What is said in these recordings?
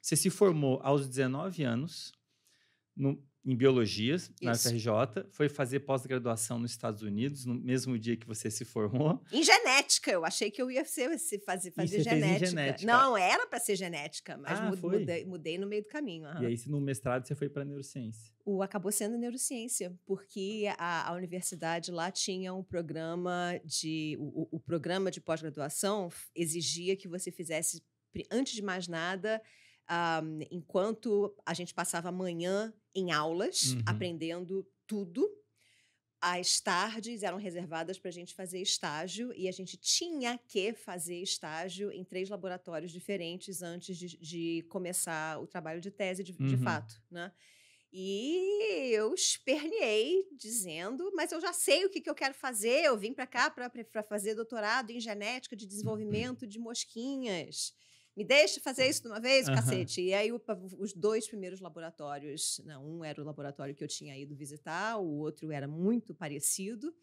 Você se formou aos 19 anos em biologia, na Isso. UFRJ, foi fazer pós-graduação nos Estados Unidos, no mesmo dia que você se formou. Em genética, eu achei que eu ia fazer E você genética. fez em genética. Não, era para ser genética, mas foi? mudei no meio do caminho. E aí, no mestrado, você foi para neurociência. Acabou sendo neurociência, porque a universidade lá tinha um programa o programa de pós-graduação exigia que você fizesse, antes de mais nada, enquanto a gente passava a manhã em aulas, aprendendo tudo, as tardes eram reservadas para a gente fazer estágio, e a gente tinha que fazer estágio em 3 laboratórios diferentes antes de começar o trabalho de tese de fato, né? E eu esperneei dizendo, mas eu já sei o que eu quero fazer, eu vim para cá para fazer doutorado em genética de desenvolvimento de mosquinhas. Me deixa fazer isso de uma vez, cacete. E aí os 2 primeiros laboratórios, um era o laboratório que eu tinha ido visitar, o outro era muito parecido,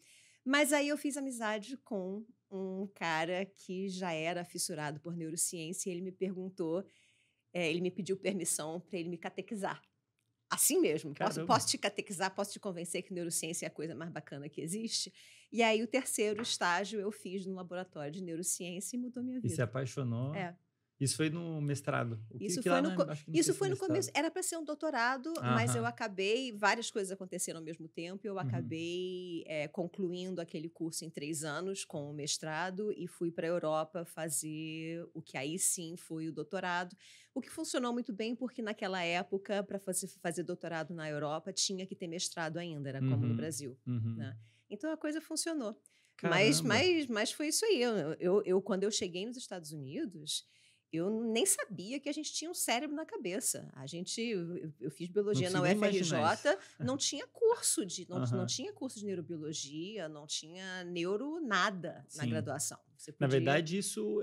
mas aí eu fiz amizade com um cara que já era fissurado por neurociência, e ele me perguntou, ele me pediu permissão para ele me catequizar. Assim mesmo, posso te catequizar, posso te convencer que neurociência é a coisa mais bacana que existe. E aí o 3º estágio eu fiz no laboratório de neurociência e mudou minha vida. E se apaixonou? É. Isso foi no mestrado? Isso foi no começo. Era para ser um doutorado, mas eu acabei... Várias coisas aconteceram ao mesmo tempo. Eu acabei concluindo aquele curso em 3 anos com o mestrado e fui para a Europa fazer o que aí sim foi o doutorado. O que funcionou muito bem, porque naquela época, para fazer doutorado na Europa, tinha que ter mestrado ainda, era como no Brasil. Né? Então a coisa funcionou. Mas foi isso aí. Quando eu cheguei nos Estados Unidos... Eu nem sabia que a gente tinha um cérebro na cabeça. Eu fiz biologia na UFRJ, não tinha curso não tinha curso de neurobiologia, não tinha nada na graduação. Na verdade, isso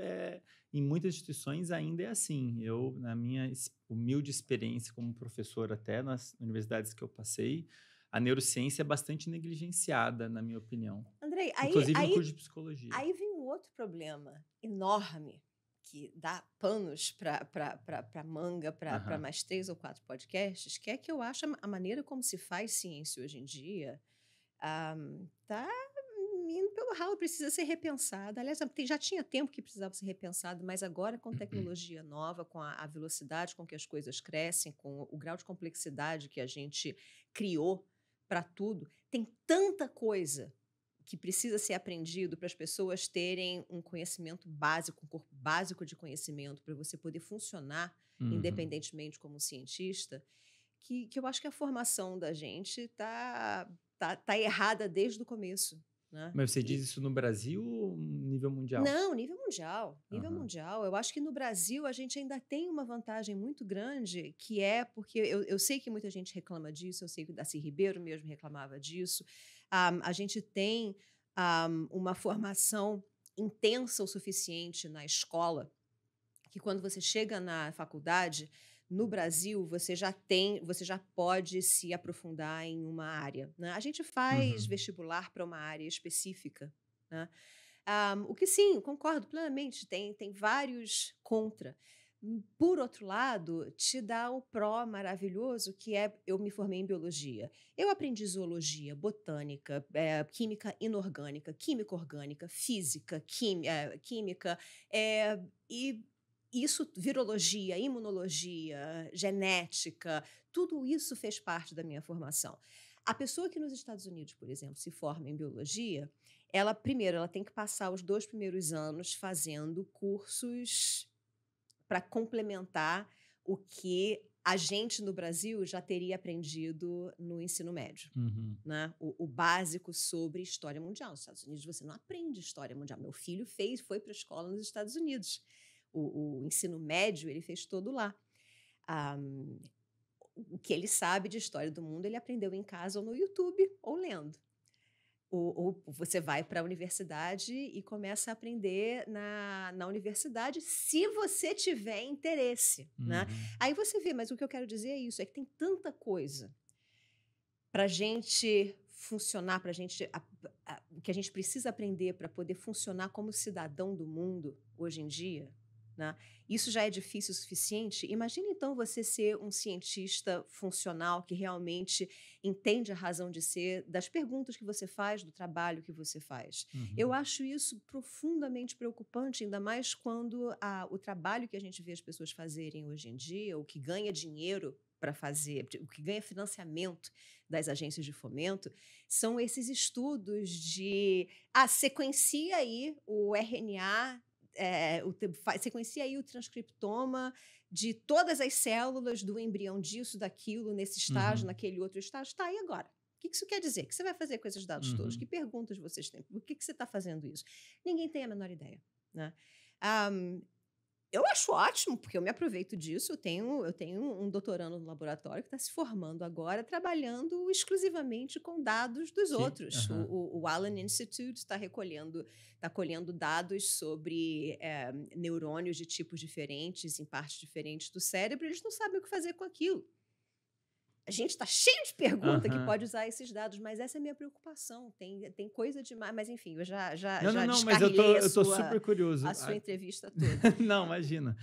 em muitas instituições ainda é assim. Na minha humilde experiência como professor até nas universidades que eu passei, a neurociência é bastante negligenciada, na minha opinião. Andrei, inclusive no curso de psicologia. Aí vem um outro problema enorme, que dá panos para manga, para mais 3 ou 4 podcasts, que é que eu acho a maneira como se faz ciência hoje em dia tá indo pelo ralo, precisa ser repensada. Aliás, já tinha tempo que precisava ser repensado, mas agora com tecnologia nova, com a velocidade com que as coisas crescem, com o grau de complexidade que a gente criou para tudo, tem tanta coisa que precisa ser aprendido para as pessoas terem um conhecimento básico, um corpo básico de conhecimento para você poder funcionar independentemente como cientista, que eu acho que a formação da gente tá errada desde o começo. Né? Mas você diz isso no Brasil ou nível mundial? Não, nível mundial. Nível mundial. Eu acho que no Brasil a gente ainda tem uma vantagem muito grande, que é porque eu sei que muita gente reclama disso, eu sei que o Darcy Ribeiro mesmo reclamava disso. A gente tem uma formação intensa o suficiente na escola, que quando você chega na faculdade, no Brasil, você já pode se aprofundar em uma área. Né? A gente faz vestibular para uma área específica. Né? O que sim, concordo plenamente, tem vários contra. Por outro lado, te dá o pró maravilhoso, que é, eu me formei em biologia. Eu aprendi zoologia, botânica, química inorgânica, química orgânica, física, química, e isso, virologia, imunologia, genética, tudo isso fez parte da minha formação. A pessoa que nos Estados Unidos, por exemplo, se forma em biologia, primeiro, ela tem que passar os 2 primeiros anos fazendo cursos para complementar o que a gente no Brasil já teria aprendido no ensino médio. Né? O básico sobre história mundial. Nos Estados Unidos você não aprende história mundial. Meu filho foi para a escola nos Estados Unidos. O ensino médio ele fez todo lá. O que ele sabe de história do mundo ele aprendeu em casa ou no YouTube ou lendo. Ou você vai para a universidade e começa a aprender na universidade, se você tiver interesse. Né? Aí você vê, mas o que eu quero dizer é isso, é que tem tanta coisa para a gente funcionar, o que a gente precisa aprender para poder funcionar como cidadão do mundo hoje em dia, né? Isso já é difícil o suficiente. Imagina, então, você ser um cientista funcional que realmente entende a razão de ser das perguntas que você faz, do trabalho que você faz. Eu Uhum. acho isso profundamente preocupante, ainda mais quando o trabalho que a gente vê as pessoas fazerem hoje em dia, o que ganha dinheiro para fazer, o que ganha financiamento das agências de fomento, são esses estudos de sequencia aí o RNA, sequencia aí o transcriptoma de todas as células do embrião disso, daquilo, nesse estágio, Uhum. naquele outro estágio. Tá, e agora? O que isso quer dizer? O que você vai fazer com esses dados todos? Que Uhum. perguntas vocês têm? Por que você está fazendo isso? Ninguém tem a menor ideia, né? Ah, eu acho ótimo, porque eu me aproveito disso. Eu tenho um doutorando no laboratório que está se formando agora, trabalhando exclusivamente com dados dos outros. Aham. O Allen Institute está colhendo dados sobre neurônios de tipos diferentes, em partes diferentes do cérebro, e eles não sabem o que fazer com aquilo. A gente está cheio de pergunta que Aham. pode usar esses dados, mas essa é a minha preocupação. Tem coisa demais, mas enfim, eu já, já, Não, não, já não, mas eu descarrilhei tô super curioso. a sua entrevista toda. Não, imagina.